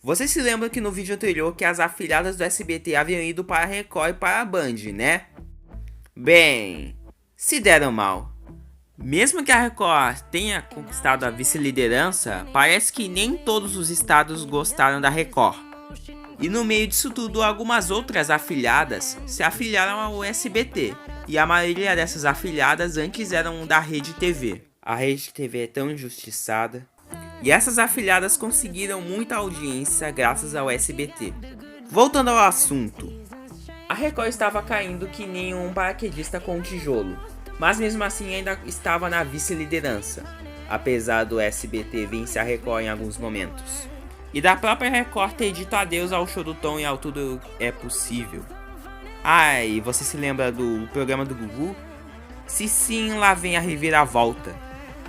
Você se lembra que no vídeo anterior que as afiliadas do SBT haviam ido para a Record e para a Band, né? Bem, se deram mal. Mesmo que a Record tenha conquistado a vice-liderança, parece que nem todos os estados gostaram da Record. E no meio disso tudo, algumas outras afiliadas se afiliaram ao SBT. E a maioria dessas afiliadas antes eram da Rede TV. A Rede TV é tão injustiçada. E essas afiliadas conseguiram muita audiência graças ao SBT. Voltando ao assunto. A Record estava caindo que nem um paraquedista com um tijolo. Mas mesmo assim ainda estava na vice-liderança. Apesar do SBT vencer a Record em alguns momentos. E da própria Record ter dito adeus ao Show do Tom e ao Tudo é Possível. Ah, e você se lembra do programa do Gugu? Se sim, lá vem a reviravolta.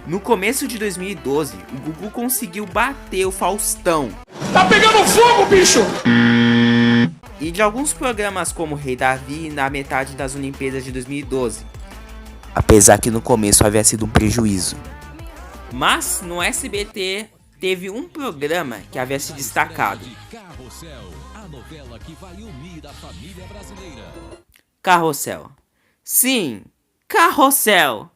No começo de 2012, o Gugu conseguiu bater o Faustão. Tá pegando fogo, bicho! E de alguns programas como Rei Davi na metade das Olimpíadas de 2012. Apesar que no começo havia sido um prejuízo. Mas no SBT teve um programa que havia se destacado. Carrossel, a novela que vai unir a família brasileira. Carrossel. Sim, Carrossel.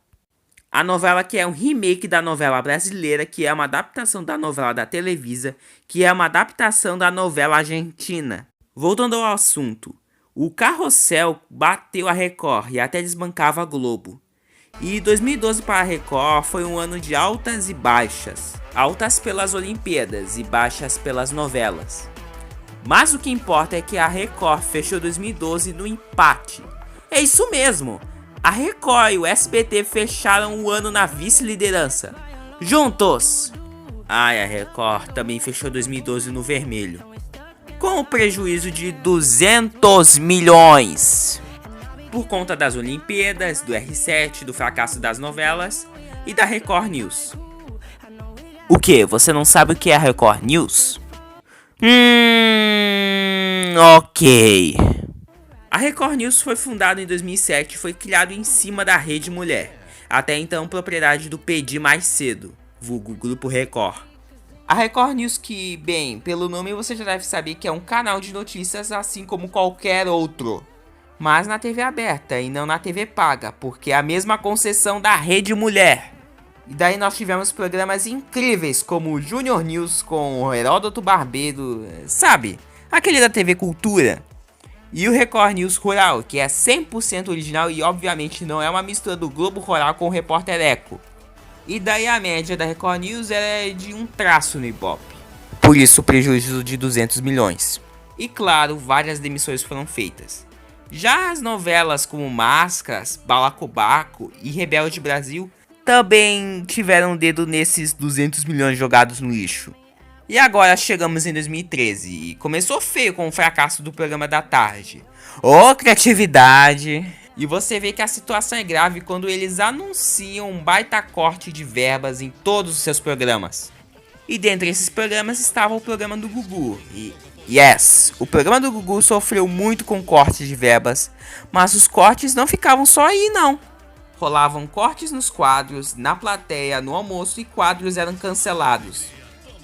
A novela que é um remake da novela brasileira, que é uma adaptação da novela da Televisa, que é uma adaptação da novela argentina. Voltando ao assunto, o Carrossel bateu a Record e até desbancava a Globo. E 2012 para a Record foi um ano de altas e baixas. Altas pelas Olimpíadas e baixas pelas novelas. Mas o que importa é que a Record fechou 2012 no empate. É isso mesmo! A Record e o SBT fecharam o ano na vice-liderança. Juntos! Ai, a Record também fechou 2012 no vermelho. Com um prejuízo de 200 milhões. Por conta das Olimpíadas, do R7, do fracasso das novelas e da Record News. O que? Você não sabe o que é a Record News? Ok. A Record News foi fundada em 2007 e foi criado em cima da Rede Mulher, até então propriedade do Pedir Mais Cedo, vulgo Grupo Record. A Record News que, bem, pelo nome você já deve saber que é um canal de notícias assim como qualquer outro. Mas na TV aberta e não na TV paga, porque é a mesma concessão da Rede Mulher. E daí nós tivemos programas incríveis como o Junior News com o Heródoto Barbeiro, sabe? Aquele da TV Cultura. E o Record News Rural, que é 100% original e obviamente não é uma mistura do Globo Rural com o Repórter Eco. E daí a média da Record News é de um traço no Ibope. Por isso o prejuízo de 200 milhões. E claro, várias demissões foram feitas. Já as novelas como Máscaras, Balacobaco e Rebelde Brasil também tiveram um dedo nesses 200 milhões jogados no lixo. E agora chegamos em 2013 e começou feio com o fracasso do programa da tarde. Ô, criatividade! E você vê que a situação é grave quando eles anunciam um baita corte de verbas em todos os seus programas. E dentre esses programas estava o programa do Gugu. E yes, o programa do Gugu sofreu muito com cortes de verbas, mas os cortes não ficavam só aí não. Rolavam cortes nos quadros, na plateia, no almoço e quadros eram cancelados.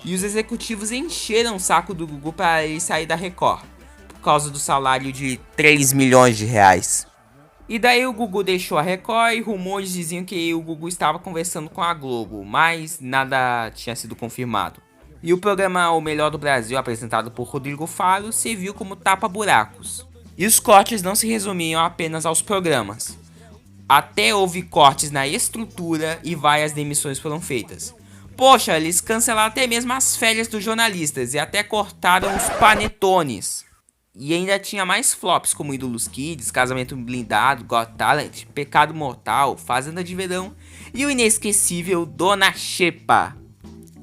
E os executivos encheram o saco do Gugu para ele sair da Record, por causa do salário de 3 milhões de reais. E daí o Gugu deixou a Record e rumores diziam que o Gugu estava conversando com a Globo, mas nada tinha sido confirmado. E o programa O Melhor do Brasil, apresentado por Rodrigo Faro, serviu como tapa-buracos. E os cortes não se resumiam apenas aos programas. Até houve cortes na estrutura e várias demissões foram feitas. Poxa, eles cancelaram até mesmo as férias dos jornalistas e até cortaram os panetones. E ainda tinha mais flops como Ídolos Kids, Casamento Blindado, Got Talent, Pecado Mortal, Fazenda de Verão e o inesquecível Dona Xepa.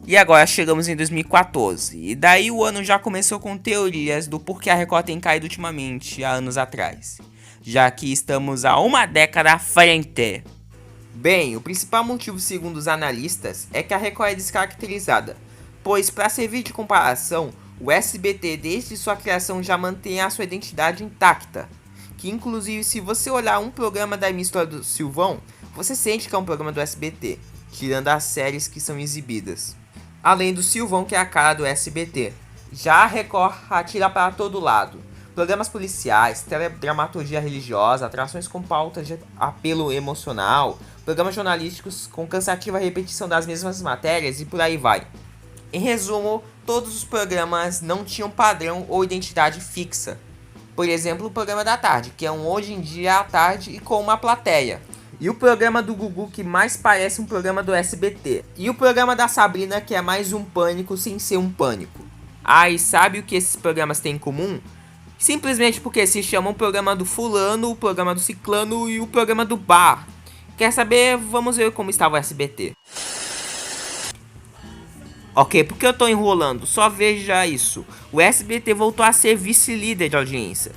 E agora chegamos em 2014, e daí o ano já começou com teorias do porquê a Record tem caído ultimamente há anos atrás, já que estamos a uma década à frente. Bem, o principal motivo segundo os analistas é que a Record é descaracterizada, pois para servir de comparação, o SBT desde sua criação já mantém a sua identidade intacta, que inclusive se você olhar um programa da emissora do Silvão, você sente que é um programa do SBT, tirando as séries que são exibidas. Além do Silvão, que é a cara do SBT. Já a Record atira para todo lado. Programas policiais, teledramaturgia religiosa, atrações com pautas de apelo emocional, programas jornalísticos com cansativa repetição das mesmas matérias e por aí vai. Em resumo, todos os programas não tinham padrão ou identidade fixa. Por exemplo, o programa da tarde, que é um Hoje em Dia à tarde e com uma plateia. E o programa do Gugu, que mais parece um programa do SBT. E o programa da Sabrina, que é mais um pânico sem ser um pânico. Ah, e sabe o que esses programas têm em comum? Simplesmente porque se chamam o programa do fulano, o programa do ciclano e o programa do bar. Quer saber? Vamos ver como estava o SBT. Ok, porque eu tô enrolando? Só veja isso. O SBT voltou a ser vice-líder de audiência.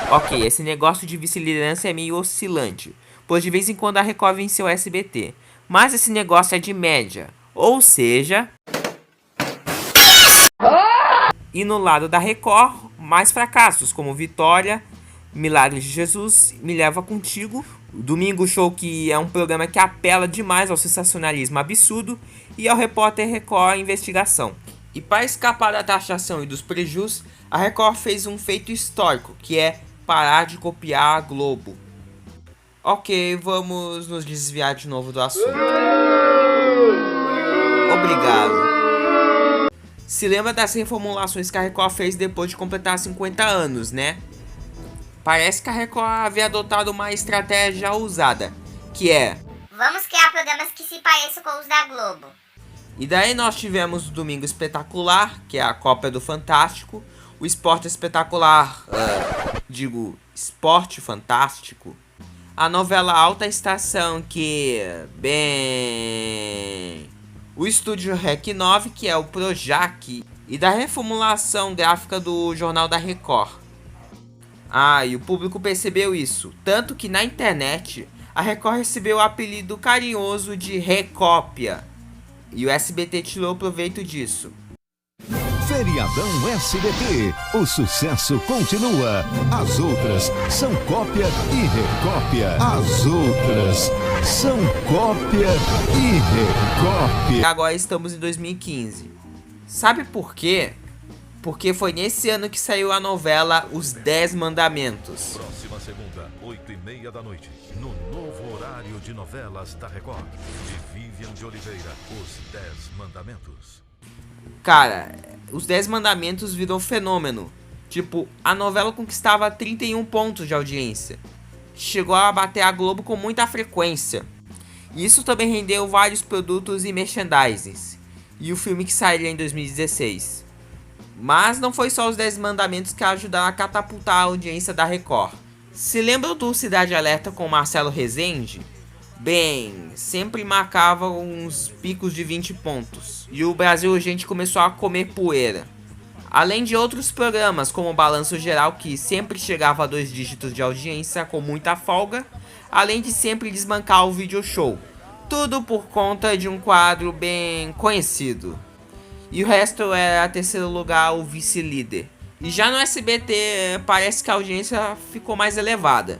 Ok, esse negócio de vice-liderança é meio oscilante, pois de vez em quando a Record venceu o SBT. Mas esse negócio é de média, ou seja... E no lado da Record, mais fracassos, como Vitória, Milagres de Jesus, Me Leva Contigo, Domingo Show, que é um programa que apela demais ao sensacionalismo absurdo, e ao Repórter Record Investigação. E para escapar da taxação e dos prejuízos, a Record fez um feito histórico, que é parar de copiar a Globo. Ok, vamos nos desviar de novo do assunto. Obrigado. Se lembra das reformulações que a Record fez depois de completar 50 anos, né? Parece que a Record havia adotado uma estratégia ousada, que é... vamos criar programas que se pareçam com os da Globo. E daí nós tivemos o Domingo Espetacular, que é a cópia do Fantástico, o Esporte Espetacular, Esporte Fantástico, a novela Alta Estação, que, bem... o Estúdio Rec 9, que é o Projac, e da reformulação gráfica do Jornal da Record. Ah, e o público percebeu isso, tanto que na internet a Record recebeu o apelido carinhoso de Recópia, e o SBT tirou proveito disso. Feriadão SBT, o sucesso continua. As outras são cópia e recópia. As outras são cópia e recópia. Agora estamos em 2015. Sabe por quê? Porque foi nesse ano que saiu a novela Os 10 Mandamentos. Próxima segunda, 8h30 da noite, no novo horário de novelas da Record, de Vivian de Oliveira, Os 10 Mandamentos. Cara, Os 10 Mandamentos virou fenômeno. Tipo, a novela conquistava 31 pontos de audiência. Chegou a bater a Globo com muita frequência. E isso também rendeu vários produtos e merchandisings. E o filme que sairia em 2016. Mas não foi só os 10 Mandamentos que ajudaram a catapultar a audiência da Record. Se lembram do Cidade Alerta com Marcelo Rezende? Bem, sempre marcava uns picos de 20 pontos. E o Brasil Urgente começou a comer poeira. Além de outros programas como o Balanço Geral, que sempre chegava a 2 dígitos de audiência com muita folga. Além de sempre desbancar o video show. Tudo por conta de um quadro bem conhecido. E o resto era, terceiro lugar, o vice-líder. E já no SBT parece que a audiência ficou mais elevada.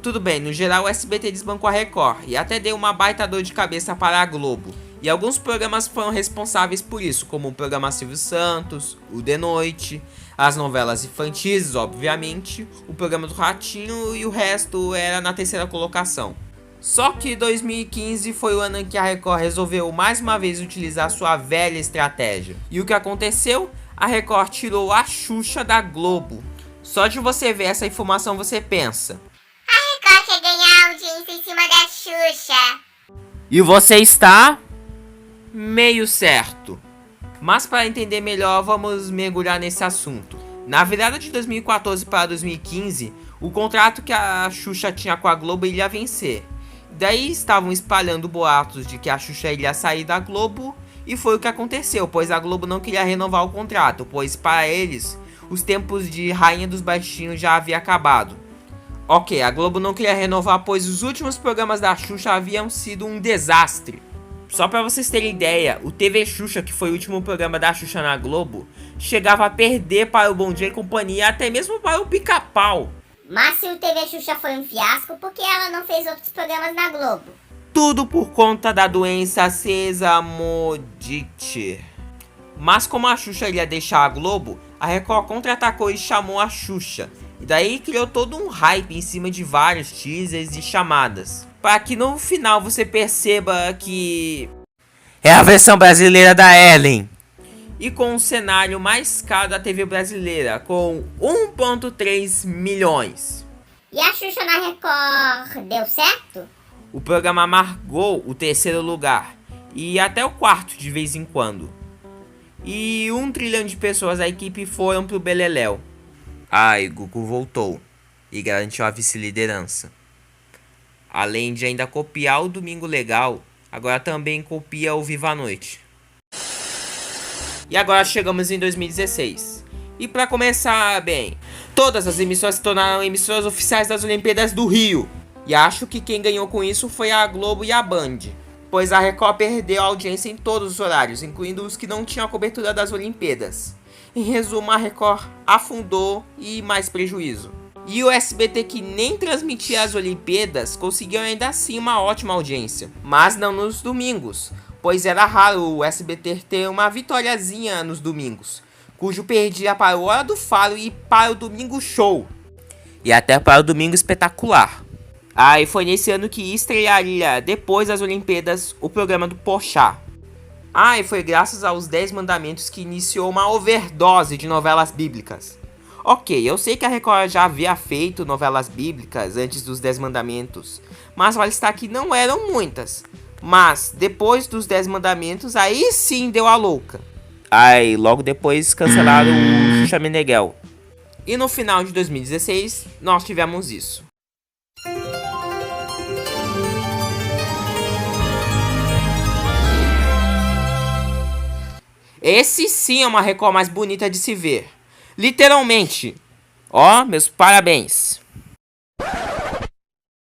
Tudo bem, no geral o SBT desbancou a Record e até deu uma baita dor de cabeça para a Globo. E alguns programas foram responsáveis por isso, como o programa Silvio Santos, o De Noite, as novelas infantis, obviamente, o programa do Ratinho e o resto era na terceira colocação. Só que 2015 foi o ano em que a Record resolveu mais uma vez utilizar sua velha estratégia. E o que aconteceu? A Record tirou a Xuxa da Globo. Só de você ver essa informação você pensa: A Record quer ganhar audiência em cima da Xuxa. e você está meio certo. Mas para entender melhor, vamos mergulhar nesse assunto. Na virada de 2014 para 2015, o contrato que a Xuxa tinha com a Globo iria vencer. Daí estavam espalhando boatos de que a Xuxa iria sair da Globo, e foi o que aconteceu, pois a Globo não queria renovar o contrato, pois para eles, os tempos de Rainha dos Baixinhos já havia acabado. Ok, a Globo não queria renovar, pois os últimos programas da Xuxa haviam sido um desastre. Só pra vocês terem ideia, o TV Xuxa, que foi o último programa da Xuxa na Globo, chegava a perder para o Bom Dia e Companhia, até mesmo para o Pica-Pau. Mas se o TV Xuxa foi um fiasco, por que ela não fez outros programas na Globo? Tudo por conta da doença Sesamodite. Mas como a Xuxa ia deixar a Globo, a Record contra-atacou e chamou a Xuxa. E daí criou todo um hype em cima de vários teasers e chamadas. Para que no final você perceba que é a versão brasileira da Ellen. E com o cenário mais caro da TV brasileira, com 1,3 milhões. E a Xuxa na Record deu certo? O programa amargou o terceiro lugar e até o quarto de vez em quando. E 1 trilhão de pessoas da equipe foram pro beleléu. Ai, Gugu voltou e garantiu a vice-liderança. Além de ainda copiar o Domingo Legal, agora também copia o Viva a Noite. E agora chegamos em 2016. E para começar bem, todas as emissoras se tornaram emissoras oficiais das Olimpíadas do Rio. E acho que quem ganhou com isso foi a Globo e a Band, pois a Record perdeu a audiência em todos os horários, incluindo os que não tinham a cobertura das Olimpíadas. Em resumo, a Record afundou e mais prejuízo. E o SBT, que nem transmitia as Olimpíadas, conseguiu ainda assim uma ótima audiência, mas não nos domingos, pois era raro o SBT ter uma vitoriazinha nos domingos, cujo perdia para o Hora do Faro e para o Domingo Show, e até para o Domingo Espetacular. E foi nesse ano que estrearia, depois das Olimpíadas, o programa do Porchat. E foi graças aos 10 Mandamentos que iniciou uma overdose de novelas bíblicas. Ok, eu sei que a Record já havia feito novelas bíblicas antes dos 10 Mandamentos, mas vale estar que não eram muitas. Mas depois dos 10 Mandamentos, aí sim deu a louca. Logo depois cancelaram o Xuxa Meneghel. E no final de 2016, nós tivemos isso. Esse sim é uma Record mais bonita de se ver. Literalmente. Meus parabéns.